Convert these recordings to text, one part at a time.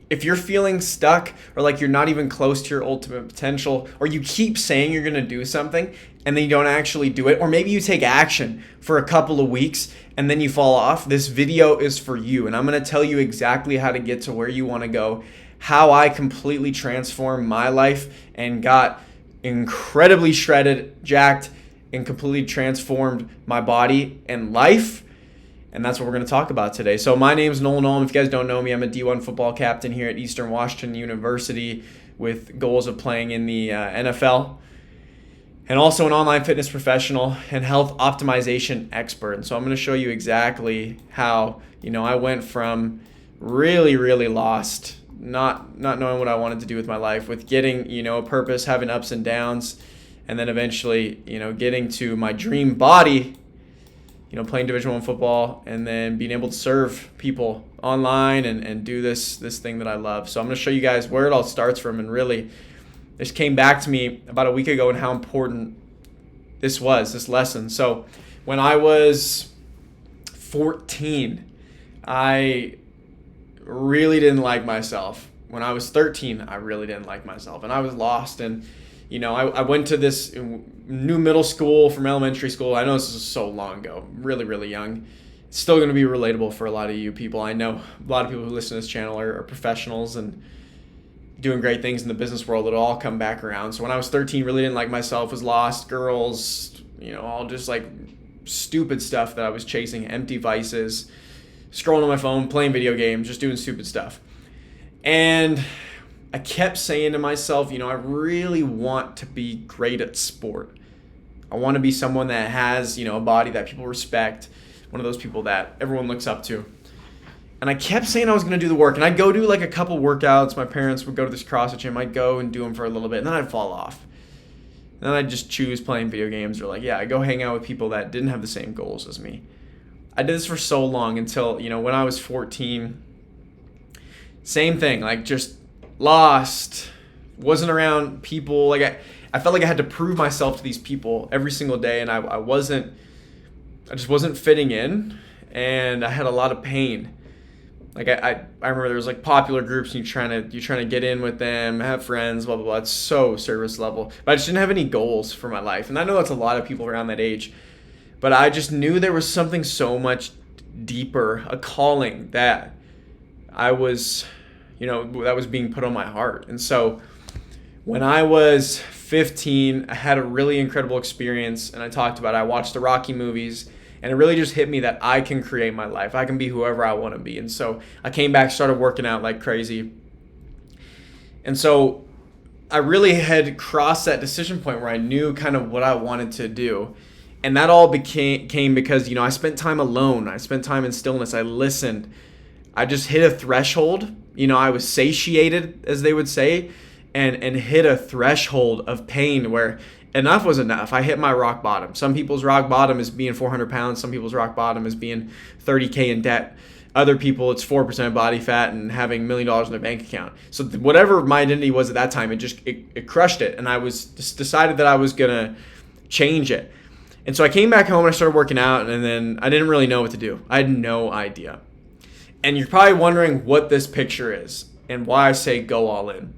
if you're feeling stuck or like you're not even close to your ultimate potential, or you keep saying you're going to do something and then you don't actually do it, or maybe you take action for a couple of weeks and then you fall off, this video is for you. And I'm going to tell you exactly how to get to where you want to go, how I completely transformed my life and got incredibly shredded, jacked, and completely transformed my body and life. And that's what we're going to talk about today. So my name's Nolan Olm. If you guys don't know me, I'm a D1 football captain here at Eastern Washington University with goals of playing in the NFL, and also an online fitness professional and health optimization expert. And so I'm going to show you exactly how, I went from really, really lost, not knowing what I wanted to do with my life, with getting, a purpose, having ups and downs, and then eventually, getting to my dream body, playing Division I football, and then being able to serve people online and do this thing that I love. So I'm going to show you guys where it all starts from, and really this came back to me about a week ago and how important this lesson. So when I was 14, I really didn't like myself. When I was 13, I really didn't like myself, and I was lost. And I went to this new middle school from elementary school. I know this is so long ago, really, really young. It's still going to be relatable for a lot of you people. I know a lot of people who listen to this channel are professionals and doing great things in the business world. It'll all come back around. So when I was 13, really didn't like myself, was lost, girls, all just like stupid stuff that I was chasing, empty vices, scrolling on my phone, playing video games, just doing stupid stuff. And I kept saying to myself, I really want to be great at sport. I want to be someone that has, a body that people respect, one of those people that everyone looks up to. And I kept saying I was going to do the work. And I'd go do like a couple workouts. My parents would go to this CrossFit gym. I'd go and do them for a little bit, and then I'd fall off. And then I'd just choose playing video games, or I'd go hang out with people that didn't have the same goals as me. I did this for so long until, when I was 14, same thing, just lost, wasn't around people. I felt like I had to prove myself to these people every single day, and I just wasn't fitting in, and I had a lot of pain. I remember there was popular groups, and you're trying to get in with them, have friends, blah blah blah. It's so service level, but I just didn't have any goals for my life, and I know that's a lot of people around that age, but I just knew there was something so much deeper, a calling that I was, that was being put on my heart. And so when I was 15, I had a really incredible experience, and I talked about it. I watched the Rocky movies, and it really just hit me that I can create my life. I can be whoever I want to be. And so I came back, started working out like crazy. And so I really had crossed that decision point where I knew kind of what I wanted to do. And that all came because, I spent time alone. I spent time in stillness. I listened. I just hit a threshold. I was satiated, as they would say, and hit a threshold of pain where enough was enough. I hit my rock bottom. Some people's rock bottom is being 400 pounds. Some people's rock bottom is being 30K in debt. Other people, it's 4% body fat and having $1 million in their bank account. So whatever my identity was at that time, it crushed it. And I was just decided that I was going to change it. And so I came back home and I started working out, and then I didn't really know what to do. I had no idea. And you're probably wondering what this picture is and why I say go all in.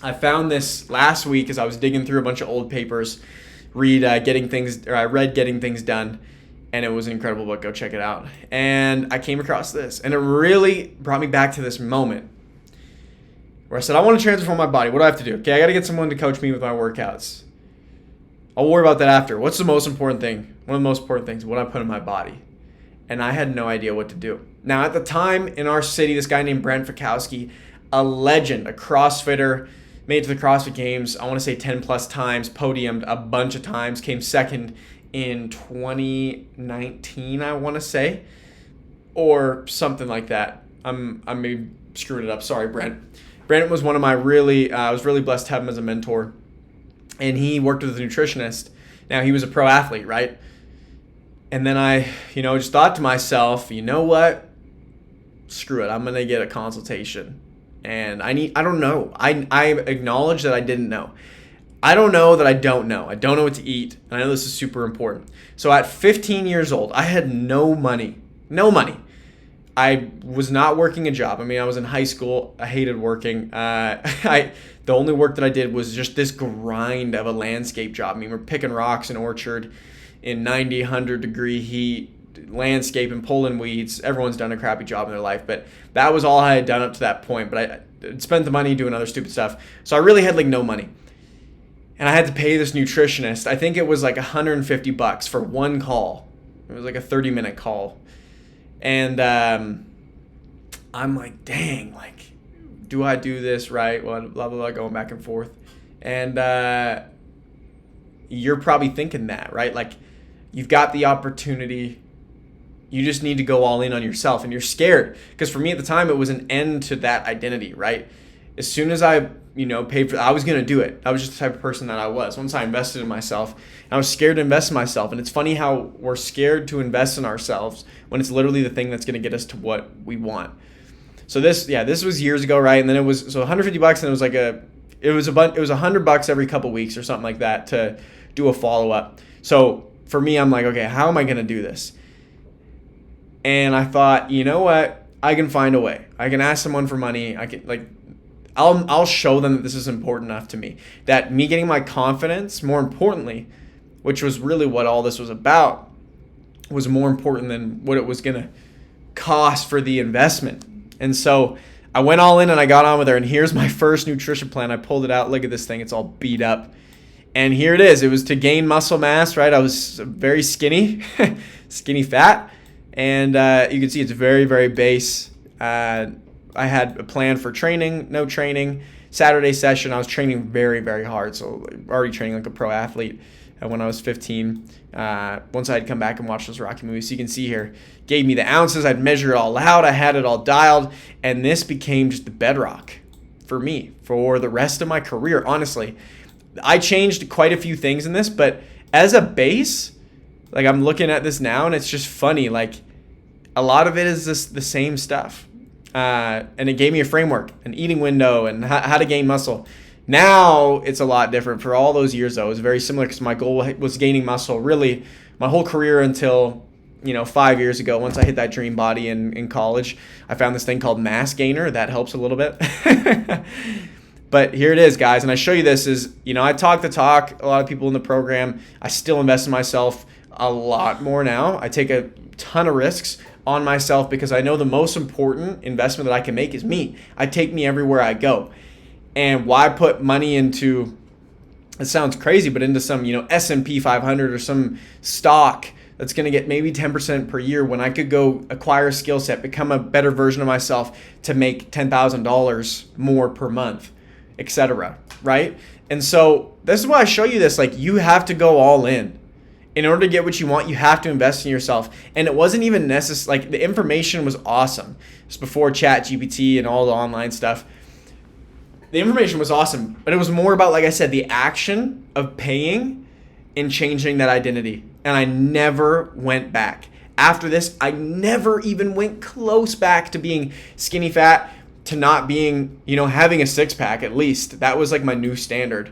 I found this last week as I was digging through a bunch of old papers, I read Getting Things Done, and it was an incredible book. Go check it out. And I came across this, and it really brought me back to this moment where I said, I want to transform my body. What do I have to do? Okay, I got to get someone to coach me with my workouts. I'll worry about that after. What's the most important thing? One of the most important things, what I put in my body. And I had no idea what to do. Now, at the time in our city, this guy named Brent Fikowski, a legend, a CrossFitter, made it to the CrossFit Games, I want to say 10 plus times, podiumed a bunch of times, came second in 2019, I want to say, or something like that. I may screwed it up. Sorry, Brent. Brent was one of my I was really blessed to have him as a mentor, and he worked with a nutritionist. Now, he was a pro athlete, right? And then I, just thought to myself, you know what? Screw it. I'm going to get a consultation. And I don't know. I acknowledge that I didn't know. I don't know that I don't know. I don't know what to eat. And I know this is super important. So at 15 years old, I had no money. No money. I was not working a job. I mean, I was in high school. I hated working. The only work that I did was just this grind of a landscape job. I mean, we're picking rocks in orchard in 90, 100 degree heat, landscape and pulling weeds. Everyone's done a crappy job in their life, but that was all I had done up to that point. But I spent the money doing other stupid stuff. So I really had like no money. And I had to pay this nutritionist. I think it was like $150 for one call. It was like a 30-minute call. And I'm like, dang, like, do I do this right? Well, blah, blah, blah, going back and forth. And you're probably thinking that, right? Like, you've got the opportunity. You just need to go all in on yourself. And you're scared. Because for me at the time, it was an end to that identity, right? As soon as I, paid for it, I was going to do it. I was just the type of person that I was. Once I invested in myself, I was scared to invest in myself. And it's funny how we're scared to invest in ourselves when it's literally the thing that's going to get us to what we want. So this was years ago, right? And then it was $150, and it was like it was $100 every couple weeks or something like that to do a follow up. So for me, I'm like, okay, how am I going to do this? And I thought, you know what? I can find a way. I can ask someone for money. I can I'll show them that this is important enough to me. That me getting my confidence, more importantly, which was really what all this was about, was more important than what it was going to cost for the investment. And so I went all in and I got on with her. And here's my first nutrition plan. I pulled it out. Look at this thing. It's all beat up. And here it is. It was to gain muscle mass, right? I was very skinny, skinny fat. And you can see it's very, very base. I had a plan for training, no training. Saturday session, I was training very, very hard. So already training like a pro athlete when I was 15. Once I had come back and watched those Rocky movies. So you can see here, gave me the ounces. I'd measure it all out. I had it all dialed. And this became just the bedrock for me for the rest of my career, honestly. I changed quite a few things in this, but as a base, like I'm looking at this now and it's just funny. Like a lot of it is just the same stuff. And it gave me a framework, an eating window, and how to gain muscle. Now it's a lot different. For all those years, though, it was very similar because my goal was gaining muscle really my whole career until 5 years ago. Once I hit that dream body in college, I found this thing called mass gainer. That helps a little bit. But here it is, guys. And I show you this is, I talk the talk. A lot of people in the program. I still invest in myself a lot more now. I take a ton of risks on myself because I know the most important investment that I can make is me. I take me everywhere I go. And why put money into, it sounds crazy, but into some, S&P 500 or some stock that's going to get maybe 10% per year when I could go acquire a skill set, become a better version of myself to make $10,000 more per month, etc. Right? And so this is why I show you this. Like, you have to go all in. In order to get what you want, you have to invest in yourself. And it wasn't even necessary. Like, the information was awesome. It's before ChatGPT and all the online stuff. The information was awesome, but it was more about, like I said, the action of paying and changing that identity. And I never went back. After this, I never even went close back to being skinny fat, to not being, having a six pack at least. That was like my new standard.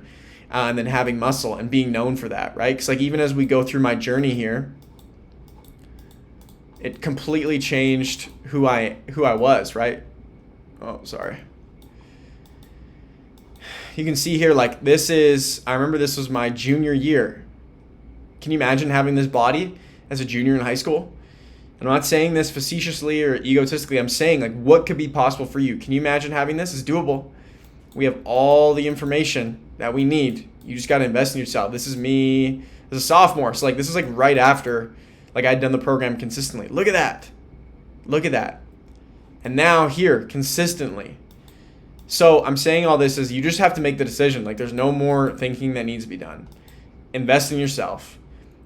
And then having muscle and being known for that, right? Because like even as we go through my journey here, it completely changed who I was, right? Oh, sorry. You can see here, like I remember this was my junior year. Can you imagine having this body as a junior in high school? And I'm not saying this facetiously or egotistically. I'm saying like what could be possible for you. Can you imagine having this? It's doable. We have all the information that we need. You just got to invest in yourself. This is me as a sophomore. So like this is like right after like I'd done the program consistently. Look at that. Look at that. And now here consistently. So I'm saying all this is you just have to make the decision. Like there's no more thinking that needs to be done. Invest in yourself.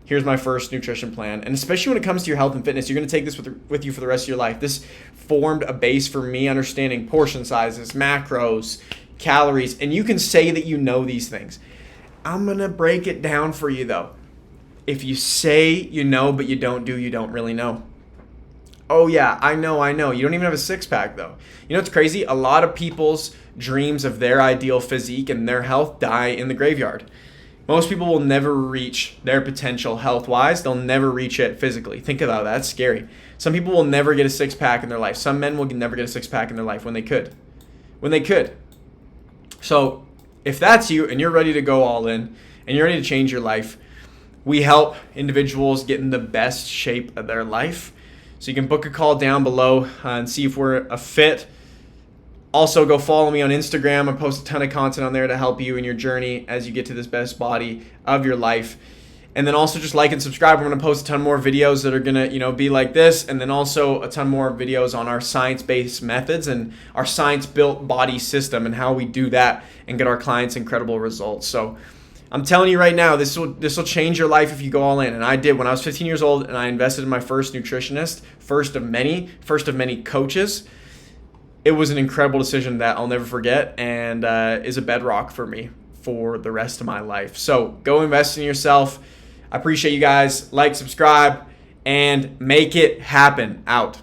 Here's my first nutrition plan. And especially when it comes to your health and fitness, you're going to take this with you for the rest of your life. This formed a base for me understanding portion sizes, macros, calories, and you can say that you know these things. I'm going to break it down for you though. If you say you know but you don't do, you don't really know. Oh yeah, I know. You don't even have a six pack though. You know what's crazy? A lot of people's dreams of their ideal physique and their health die in the graveyard. Most people will never reach their potential health-wise. They'll never reach it physically. Think about that. That's scary. Some people will never get a six-pack in their life. Some men will never get a six-pack in their life when they could. When they could. So if that's you and you're ready to go all in and you're ready to change your life, we help individuals get in the best shape of their life. So you can book a call down below and see if we're a fit. Also, go follow me on Instagram. I post a ton of content on there to help you in your journey as you get to this best body of your life. And then also just like and subscribe. We're going to post a ton more videos that are going to, be like this, and then also a ton more videos on our science-based methods and our science-built body system and how we do that and get our clients incredible results. So I'm telling you right now, this will change your life if you go all in. And I did when I was 15 years old, and I invested in my first nutritionist, first of many coaches. It was an incredible decision that I'll never forget and is a bedrock for me for the rest of my life. So go invest in yourself. I appreciate you guys. Like, subscribe, and make it happen. Out.